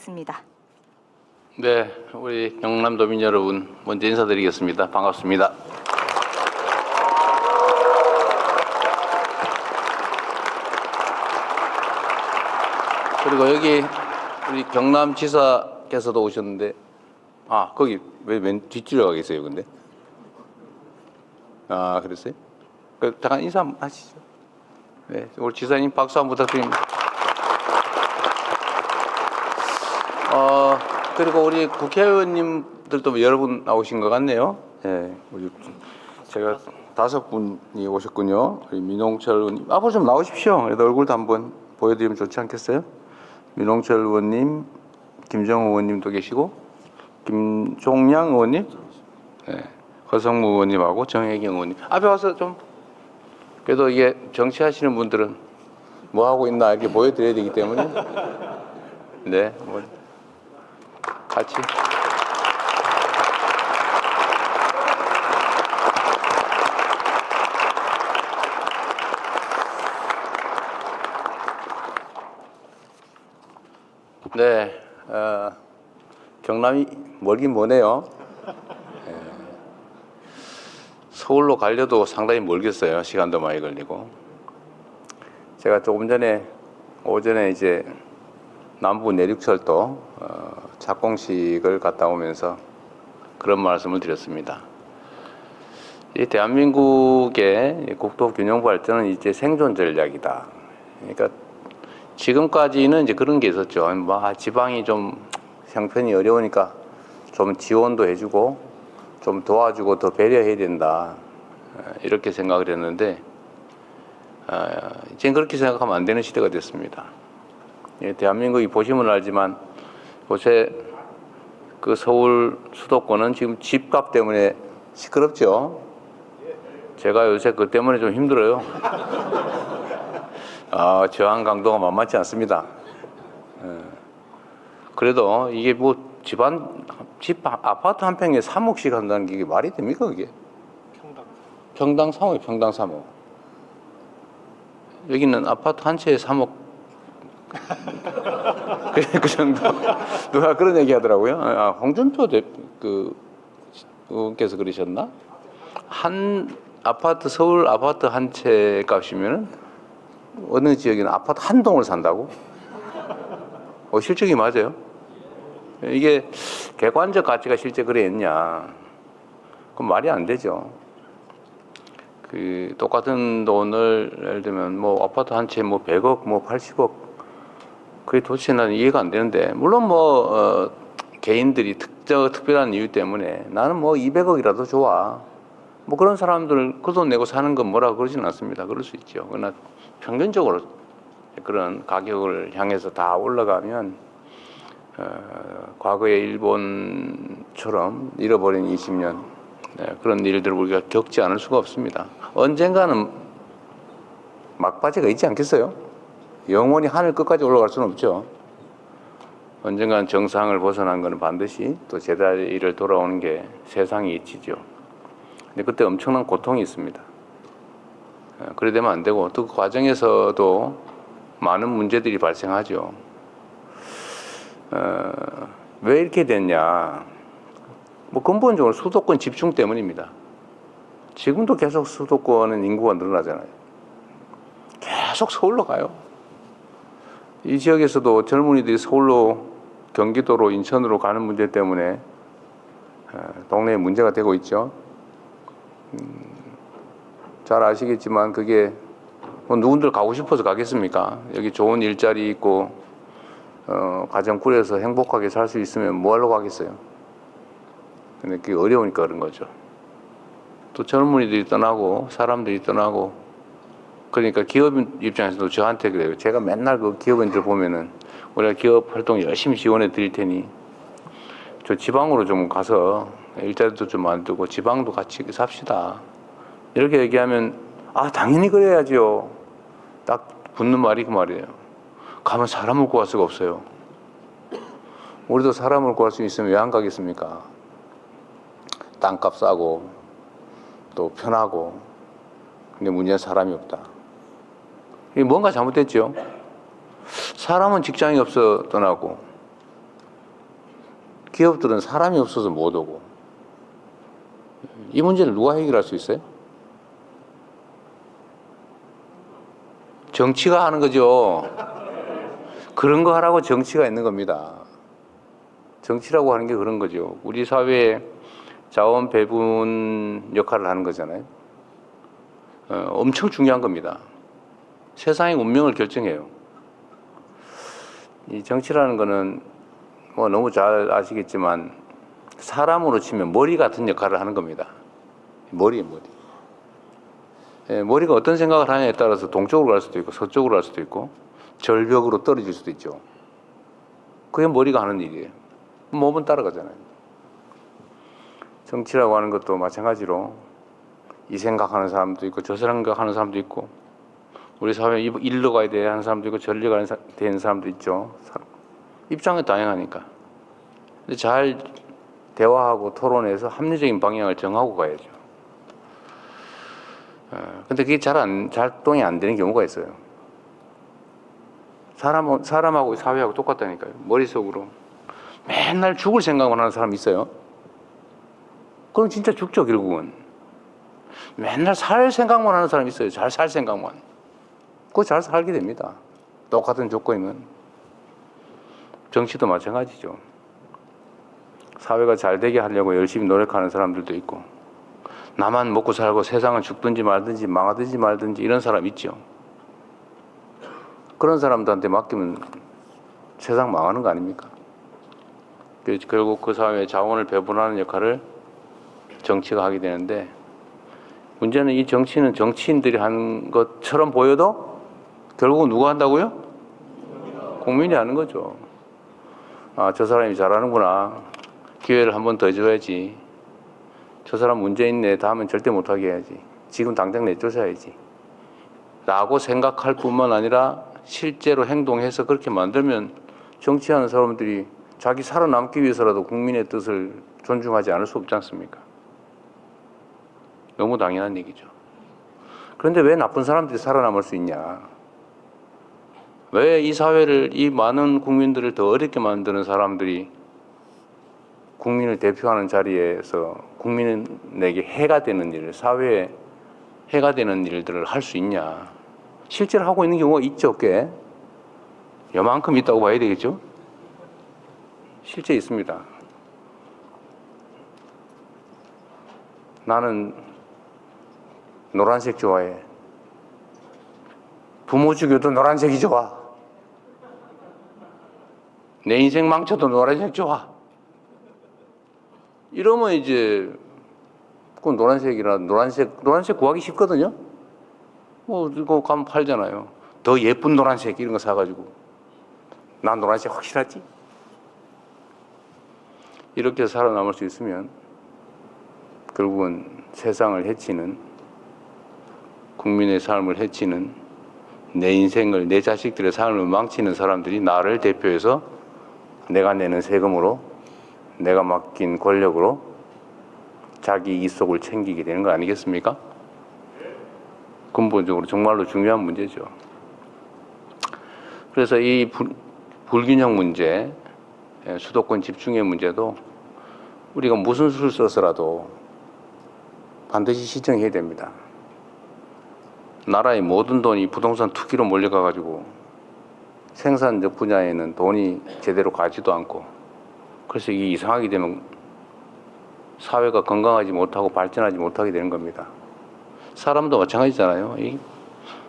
부탁드리겠습니다. 네, 우리 경남도민 여러분 먼저 인사드리겠습니다. 반갑습니다. 그리고 여기 우리 경남지사께서도 오셨는데, 거기 왜 맨 뒷줄에 가 계세요, 근데? 그랬어요? 잠깐 인사 한번 하시죠. 네, 우리 지사님 박수 한번 부탁드립니다. 그리고 우리 국회의원님들도 여러 분 나오신 것 같네요. 네, 제가 5분이 오셨군요. 우리 민홍철 의원님, 앞으로 좀 나오십시오. 그래도 얼굴도 한번 보여드리면 좋지 않겠어요? 민홍철 의원님, 김정우 의원님도 계시고, 김종양 의원님, 네, 허성무 의원님하고 정혜경 의원님. 앞에 와서 좀, 그래도 이게 정치하시는 분들은 뭐 하고 있나 이렇게 보여드려야 되기 때문에, 네, 뭐, 같이. 네, 경남이 멀긴 머네요. 서울로 가려도 상당히 멀겠어요. 시간도 많이 걸리고. 제가 조금 전에 오전에 이제 남부 내륙철도 착공식을 갔다 오면서 그런 말씀을 드렸습니다. 이 대한민국의 국토 균형 발전은 이제 생존 전략이다. 그러니까 지금까지는 이제 그런 게 있었죠. 지방이 좀 형편이 어려우니까 좀 지원도 해주고 좀 도와주고 더 배려해야 된다. 이렇게 생각을 했는데 이제 그렇게 생각하면 안 되는 시대가 됐습니다. 대한민국이 보시면 알지만 요새 그 서울 수도권은 지금 집값 때문에 시끄럽죠. 제가 요새 그 때문에 좀 힘들어요. 저항 강도가 만만치 않습니다. 그래도 이게 뭐 아파트 한 평에 3억씩 한다는 게 이게 말이 됩니까, 그게? 평당 3억, 평당 3억. 여기는 아파트 한 채에 3억. 그 정도. 누가 그런 얘기 하더라고요. 홍준표 의원께서 그러셨나? 서울 아파트 한 채 값이면은 어느 지역에는 아파트 한 동을 산다고? 실적이 맞아요. 이게 객관적 가치가 실제 그랬냐? 그럼 말이 안 되죠. 똑같은 돈을 예를 들면 뭐 아파트 한 채 뭐 100억, 뭐 80억, 그게 도대체 나는 이해가 안 되는데, 물론 개인들이 특별한 이유 때문에 나는 뭐 200억이라도 좋아, 뭐 그런 사람들 그 돈 내고 사는 건 뭐라고 그러지는 않습니다. 그럴 수 있죠. 그러나 평균적으로 그런 가격을 향해서 다 올라가면 과거의 일본처럼 잃어버린 20년 그런 일들을 우리가 겪지 않을 수가 없습니다. 언젠가는 막바지가 있지 않겠어요? 영원히 하늘 끝까지 올라갈 수는 없죠. 언젠가는 정상을 벗어난 것은 반드시 또 제자리를 돌아오는 게 세상의 이치죠. 근데 그때 엄청난 고통이 있습니다. 그래 되면 안 되고, 또 그 과정에서도 많은 문제들이 발생하죠. 왜 이렇게 됐냐? 근본적으로 수도권 집중 때문입니다. 지금도 계속 수도권은 인구가 늘어나잖아요. 계속 서울로 가요. 이 지역에서도 젊은이들이 서울로, 경기도로, 인천으로 가는 문제 때문에 동네에 문제가 되고 있죠. 잘 아시겠지만 그게 누군들 가고 싶어서 가겠습니까? 여기 좋은 일자리 있고 가정 꾸려서 행복하게 살 수 있으면 뭐하러 가겠어요? 근데 그게 어려우니까 그런 거죠. 또 젊은이들이 떠나고 사람들이 떠나고, 그러니까 기업 입장에서도 저한테 그래요. 제가 맨날 그 기업인들 보면은 우리가 기업 활동 열심히 지원해 드릴 테니 저 지방으로 좀 가서 일자리도 좀 만들고 지방도 같이 삽시다. 이렇게 얘기하면 당연히 그래야죠. 딱 붙는 말이 그 말이에요. 가면 사람을 구할 수가 없어요. 우리도 사람을 구할 수 있으면 왜 안 가겠습니까? 땅값 싸고 또 편하고. 근데 문제는 사람이 없다. 이게 뭔가 잘못됐죠. 사람은 직장이 없어 떠나고 기업들은 사람이 없어서 못 오고. 이 문제를 누가 해결할 수 있어요? 정치가 하는 거죠. 그런 거 하라고 정치가 있는 겁니다. 정치라고 하는 게 그런 거죠. 우리 사회에 자원 배분 역할을 하는 거잖아요. 엄청 중요한 겁니다. 세상의 운명을 결정해요. 이 정치라는 거는 뭐 너무 잘 아시겠지만 사람으로 치면 머리 같은 역할을 하는 겁니다. 머리. 머리가 어떤 생각을 하냐에 따라서 동쪽으로 갈 수도 있고 서쪽으로 갈 수도 있고 절벽으로 떨어질 수도 있죠. 그게 머리가 하는 일이에요. 몸은 따라가잖아요. 정치라고 하는 것도 마찬가지로 이 생각하는 사람도 있고 저 생각하는 사람도 있고 우리 사회에 일로 가야 돼 하는 사람도 있고 저리로 가야 되는 사람도 있죠. 입장이 다양하니까. 근데 잘 대화하고 토론해서 합리적인 방향을 정하고 가야죠. 근데 그게 작동이 안 되는 경우가 있어요. 사람하고 사회하고 똑같다니까요. 머릿속으로 맨날 죽을 생각만 하는 사람이 있어요. 그럼 진짜 죽죠, 결국은. 맨날 살 생각만 하는 사람이 있어요. 잘 살 생각만. 그거 잘 살게 됩니다. 똑같은 조건이면. 정치도 마찬가지죠. 사회가 잘 되게 하려고 열심히 노력하는 사람들도 있고 나만 먹고 살고 세상은 죽든지 말든지 망하든지 말든지 이런 사람 있죠. 그런 사람들한테 맡기면 세상 망하는 거 아닙니까? 결국 그 사회의 자원을 배분하는 역할을 정치가 하게 되는데 문제는 이 정치는 정치인들이 하는 것처럼 보여도 결국은 누가 한다고요? 국민이 하는 거죠. 아, 저 사람이 잘하는구나. 기회를 한 번 더 줘야지. 저 사람 문제 있네. 다음엔 절대 못하게 해야지. 지금 당장 내쫓아야지. 라고 생각할 뿐만 아니라 실제로 행동해서 그렇게 만들면 정치하는 사람들이 자기 살아남기 위해서라도 국민의 뜻을 존중하지 않을 수 없지 않습니까? 너무 당연한 얘기죠. 그런데 왜 나쁜 사람들이 살아남을 수 있냐? 왜 이 사회를, 이 많은 국민들을 더 어렵게 만드는 사람들이 국민을 대표하는 자리에서 국민에게 해가 되는 일, 사회에 해가 되는 일들을 할 수 있냐? 실제로 하고 있는 경우가 있죠, 꽤. 요만큼 있다고 봐야 되겠죠? 실제 있습니다. 나는 노란색 좋아해. 부모 죽여도 노란색이 좋아. 내 인생 망쳐도 노란색 좋아. 이러면 이제 그건 노란색 구하기 쉽거든요. 뭐 이거 가면 팔잖아요. 더 예쁜 노란색 이런 거 사가지고 난 노란색 확실하지? 이렇게 살아남을 수 있으면 결국은 세상을 해치는 국민의 삶을 해치는 내 인생을 내 자식들의 삶을 망치는 사람들이 나를 대표해서 내가 내는 세금으로 내가 맡긴 권력으로 자기 이속을 챙기게 되는 거 아니겠습니까? 근본적으로 정말로 중요한 문제죠. 그래서 이 불균형 문제, 수도권 집중의 문제도 우리가 무슨 수를 써서라도 반드시 시정해야 됩니다. 나라의 모든 돈이 부동산 투기로 몰려가가지고 생산적 분야에는 돈이 제대로 가지도 않고 그래서 이게 이상하게 되면 사회가 건강하지 못하고 발전하지 못하게 되는 겁니다. 사람도 마찬가지잖아요. 이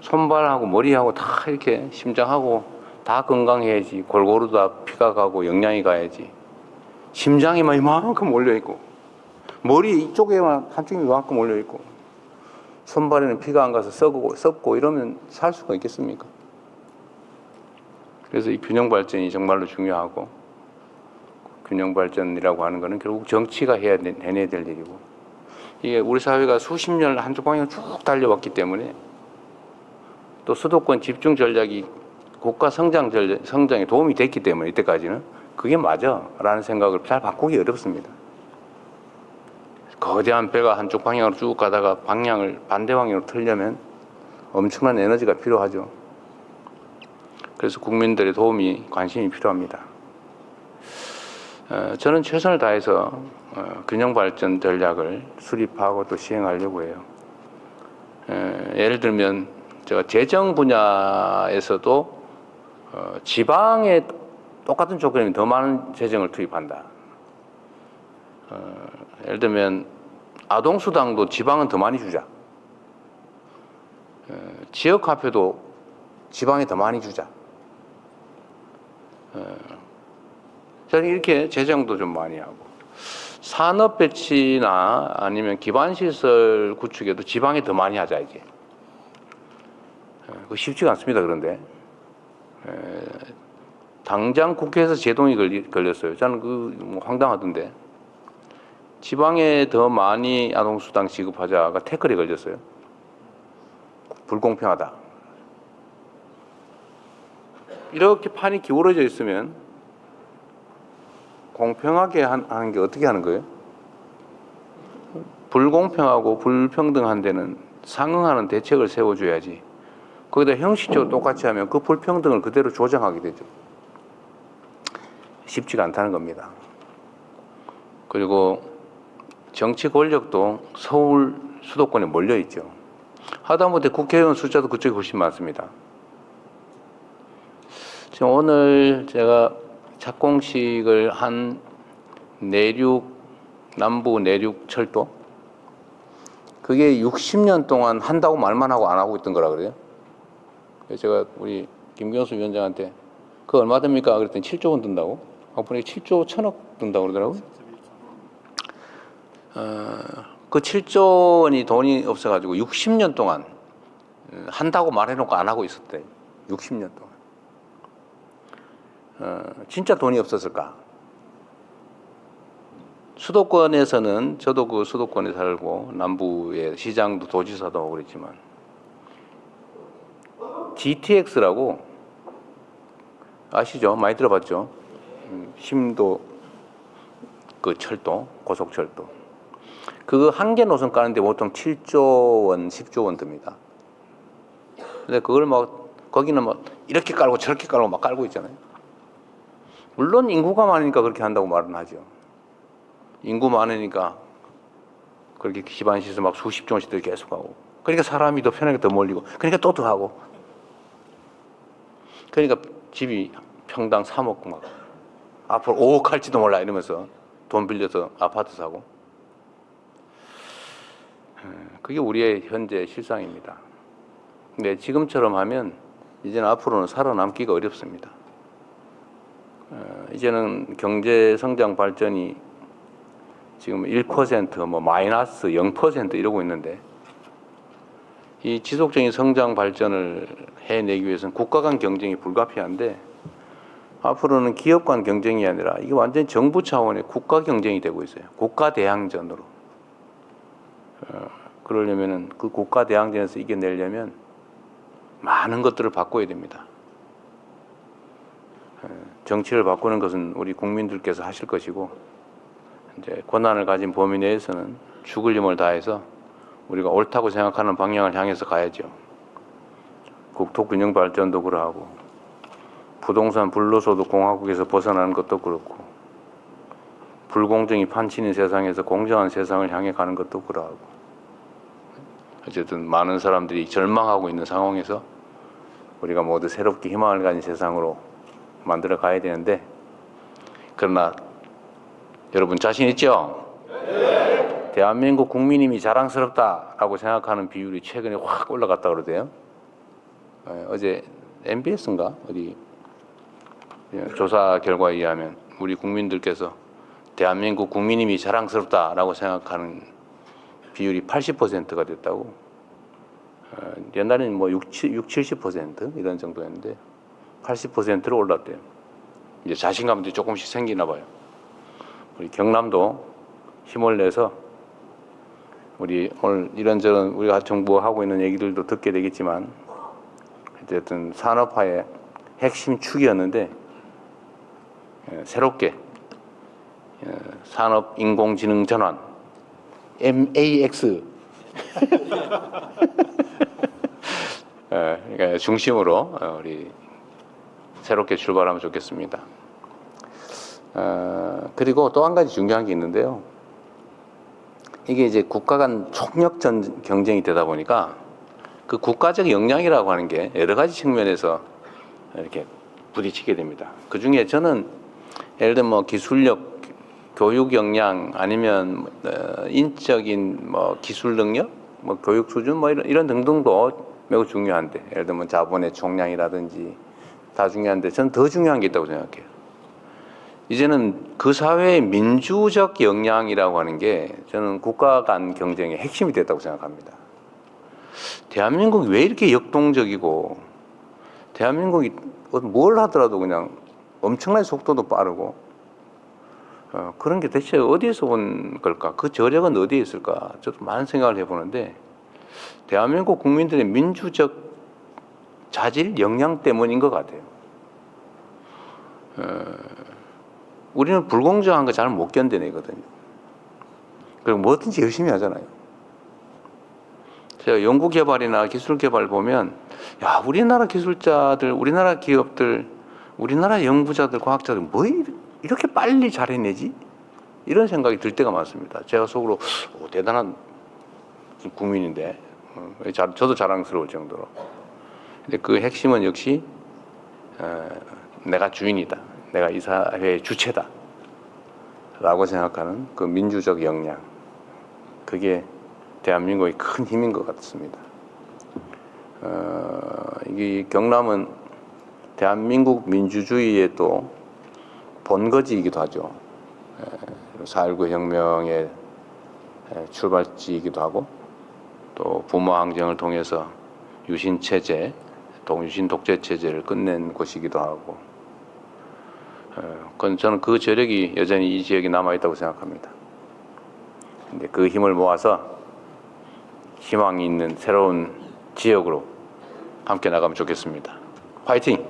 손발하고 머리하고 다 이렇게 심장하고 다 건강해야지 골고루 다 피가 가고 영양이 가야지 심장에만 이만큼 몰려있고 머리 이쪽에만 한쪽이 이만큼 몰려있고 손발에는 피가 안 가서 썩고 이러면 살 수가 있겠습니까? 그래서 이 균형 발전이 정말로 중요하고 균형 발전이라고 하는 것은 결국 정치가 해내야 될 일이고 이게 우리 사회가 수십 년 한쪽 방향 쭉 달려왔기 때문에 또 수도권 집중 전략이 국가 성장에 도움이 됐기 때문에 이때까지는 그게 맞아 라는 생각을 잘 바꾸기 어렵습니다. 거대한 배가 한쪽 방향으로 쭉 가다가 방향을 반대 방향으로 틀려면 엄청난 에너지가 필요하죠. 그래서 국민들의 도움이 관심이 필요합니다. 저는 최선을 다해서 균형 발전 전략을 수립하고 또 시행하려고 해요. 예를 들면 제가 재정 분야에서도 지방에 똑같은 조건이면 더 많은 재정을 투입한다. 예를 들면 아동수당도 지방은 더 많이 주자. 지역화폐도 지방에 더 많이 주자. 저는 이렇게 재정도 좀 많이 하고 산업 배치나 아니면 기반시설 구축에도 지방에 더 많이 하자 이게. 그거 쉽지가 않습니다. 그런데 당장 국회에서 제동이 걸렸어요. 저는 뭐 황당하던데 지방에 더 많이 아동수당 지급하자가 태클이 걸렸어요. 불공평하다. 이렇게 판이 기울어져 있으면 공평하게 하는 게 어떻게 하는 거예요? 불공평하고 불평등한 데는 상응하는 대책을 세워줘야지. 거기다 형식적으로 똑같이 하면 그 불평등을 그대로 조장하게 되죠. 쉽지가 않다는 겁니다. 그리고 정치 권력도 서울 수도권에 몰려 있죠. 하다못해 국회의원 숫자도 그쪽이 훨씬 많습니다. 지금 오늘 제가 착공식을 한 남부 내륙 철도 그게 60년 동안 한다고 말만 하고 안 하고 있던 거라 그래요. 그래서 제가 우리 김경수 위원장한테 그거 얼마 됩니까? 그랬더니 7조 원 든다고. 보니까 7조 1천억 든다고 그러더라고요. 그 7조 원이 돈이 없어가지고 60년 동안 한다고 말해놓고 안 하고 있었대. 60년 동안. 진짜 돈이 없었을까? 수도권에서는 저도 그 수도권에 살고 남부의 시장도 도지사도 하고 그랬지만 GTX라고 아시죠? 많이 들어봤죠? 심도 그 철도, 고속철도. 그거 한 개 노선 까는데 보통 7조 원, 10조 원 듭니다. 근데 그걸 거기는 이렇게 깔고 저렇게 깔고 막 깔고 있잖아요. 물론 인구가 많으니까 그렇게 한다고 말은 하죠. 인구 많으니까 그렇게 기반시설 막 수십 종씩 계속 하고. 그러니까 사람이 더 편하게 더 몰리고. 그러니까 또 더 하고. 그러니까 집이 평당 3억 막 앞으로 5억 할지도 몰라 이러면서 돈 빌려서 아파트 사고. 그게 우리의 현재 실상입니다. 근데 지금처럼 하면 이제는 앞으로는 살아남기가 어렵습니다. 이제는 경제 성장 발전이 지금 1%, 마이너스 0% 이러고 있는데 이 지속적인 성장 발전을 해내기 위해서는 국가 간 경쟁이 불가피한데 앞으로는 기업 간 경쟁이 아니라 이게 완전히 정부 차원의 국가 경쟁이 되고 있어요. 국가 대항전으로. 그러려면은 그 국가 대항전에서 이겨내려면 많은 것들을 바꿔야 됩니다. 정치를 바꾸는 것은 우리 국민들께서 하실 것이고 이제 권한을 가진 범위 내에서는 죽을 힘을 다해서 우리가 옳다고 생각하는 방향을 향해서 가야죠. 국토 균형 발전도 그러하고 부동산 불로소득 공화국에서 벗어나는 것도 그렇고 불공정이 판치는 세상에서 공정한 세상을 향해 가는 것도 그러하고 어쨌든 많은 사람들이 절망하고 있는 상황에서 우리가 모두 새롭게 희망을 가진 세상으로 만들어 가야 되는데 그러나 여러분 자신 있죠? 네. 대한민국 국민님이 자랑스럽다라고 생각하는 비율이 최근에 확 올라갔다 그러대요. 어제 MBS인가 어디 조사 결과에 의하면 우리 국민들께서 대한민국 국민님이 자랑스럽다라고 생각하는 비율이 80%가 됐다고. 옛날에는 70% 이런 정도였는데 80%로 올랐대요. 이제 자신감도 조금씩 생기나 봐요. 우리 경남도 힘을 내서 우리 오늘 이런저런 우리가 정부가 하고 있는 얘기들도 듣게 되겠지만 어쨌든 산업화의 핵심 축이었는데 새롭게 산업 인공지능 전환 MAX 그러니까 중심으로 우리 새롭게 출발하면 좋겠습니다. 그리고 또 한 가지 중요한 게 있는데요. 이게 이제 국가 간 총력 경쟁이 되다 보니까 그 국가적 역량이라고 하는 게 여러 가지 측면에서 이렇게 부딪히게 됩니다. 그 중에 저는 예를 들면 뭐 기술력, 교육 역량 아니면 인적인 뭐 기술 능력, 뭐 교육 수준 뭐 이런 등등도 매우 중요한데, 예를 들면 자본의 총량이라든지 다 중요한데 저는 더 중요한 게 있다고 생각해요. 이제는 그 사회의 민주적 역량이라고 하는 게 저는 국가 간 경쟁의 핵심이 됐다고 생각합니다. 대한민국이 왜 이렇게 역동적이고, 대한민국이 뭘 하더라도 그냥 엄청나게 속도도 빠르고, 그런 게 대체 어디에서 온 걸까? 그 저력은 어디에 있을까? 저도 많은 생각을 해보는데, 대한민국 국민들의 민주적 자질, 역량 때문인 것 같아요. 우리는 불공정한 거 잘 못 견뎌내거든요. 그리고 뭐든지 열심히 하잖아요. 제가 연구개발이나 기술개발 보면, 야, 우리나라 기술자들, 우리나라 기업들, 우리나라 연구자들, 과학자들 뭐 이렇게 빨리 잘 해내지? 이런 생각이 들 때가 많습니다. 제가 속으로 대단한 국민인데, 저도 자랑스러울 정도로. 근데 그 핵심은 역시 내가 주인이다, 내가 이 사회의 주체다 라고 생각하는 그 민주적 역량, 그게 대한민국의 큰 힘인 것 같습니다. 이 경남은 대한민국 민주주의의 또 본거지이기도 하죠. 4.19 혁명의 출발지이기도 하고, 또 부모항쟁을 통해서 유신체제, 유신 독재체제를 끝낸 곳이기도 하고, 저는 그 저력이 여전히 이 지역에 남아있다고 생각합니다. 근데 그 힘을 모아서 희망이 있는 새로운 지역으로 함께 나가면 좋겠습니다. 화이팅!